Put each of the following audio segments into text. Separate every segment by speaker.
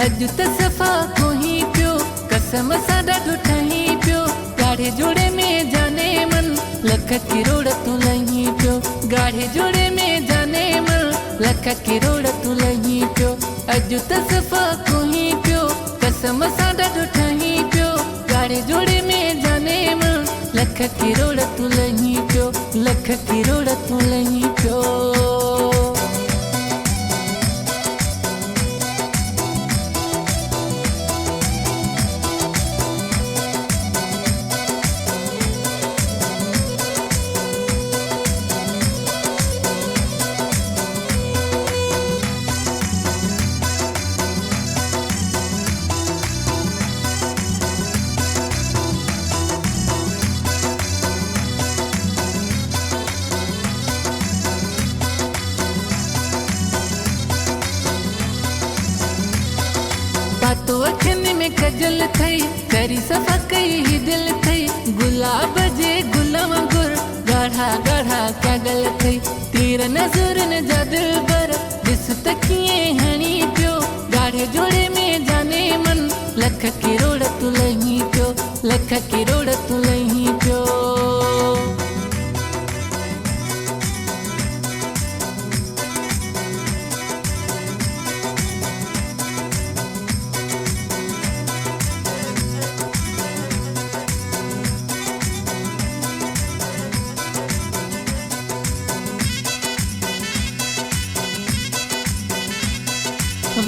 Speaker 1: अॼु त सफ़ा कोही पियो कसम सां ॾाढो ठही पियो ॻाढ़े जोड़े में जाने मन लख किरोड़ तूं लही पियो ॻाढ़े जोड़े में जाने मन लख किरोड़ तूं लही पियो अॼु त सफ़ा कोही पियो कसम सां ॾाढो ठही पियो ॻाढ़े जोड़े में जाने मन लख किरोड़ तूं लही पियो लख किरोड़ तूं लही पियो। बातो अखियुनि में कजल थई करी सफ़ा कई ही दिल थई गुलाब जे गुल वांगुर ॻाढ़ा ॻाढ़ा कागल थई तीर नज़रनि जा दिलबर ॾिस त कीअं हणी पियो ॻाढ़े जोड़े में जाने मन लख किरोड़ तूं लही पियो लख किरोड़ तूं लही पियो।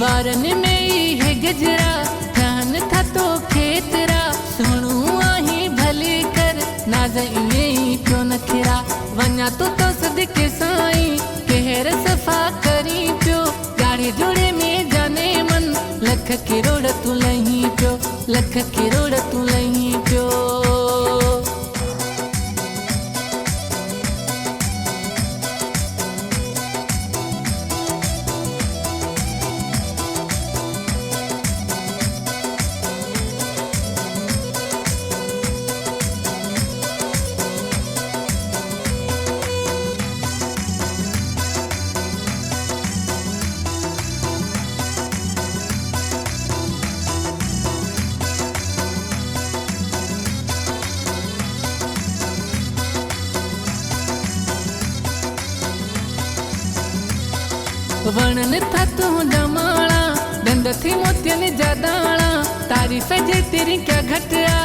Speaker 1: वारन में ही है गजरा ध्यान था तो खेतरा सुणू आही भले कर नाज़ इए ही क्यों न खिरा वञा तो सदके साईं कहर सफ़ा करी पियो ॻाढ़े जोड़े में जाने मन लख किरोड़ तूं लही पियो लख किरोड़ तूं लही पियो। वणन था तुंहिंजा माणा डंड थी मोतियनि जा दाणा तारीफ़ जे तेरी क्या घटिया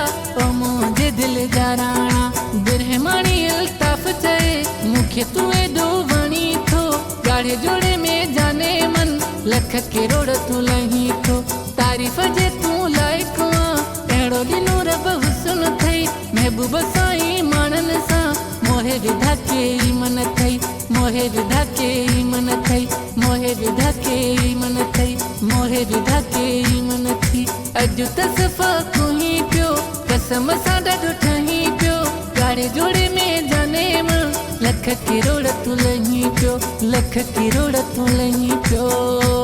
Speaker 1: ओ मुंहिंजे दिल जा राणा बिरहमानी अल्ताफ़ चए मूंखे तूं एॾो वणी थो ॻाढ़े जोड़े में जाने मन लख किरोड़ तूं लही थो तारीफ़ जे तूं लाइक़ु आं अहिड़ो ॾिनो रब हुस्न अथई महबूब साईं माणनि सां मोहे विधा के ई मन अथई मोहे विधा के ई मन अथई मोहे विधा के ई मन अथई मोहे विधा के ई मन अथई अॼु त सफ़ा कोही पियो कसम सां ॾाढो ठही पियो ॻाढ़े जोड़े में जाने मन लख किरोड़ तूं लही पियो लख किरोड़ तूं लही पियो।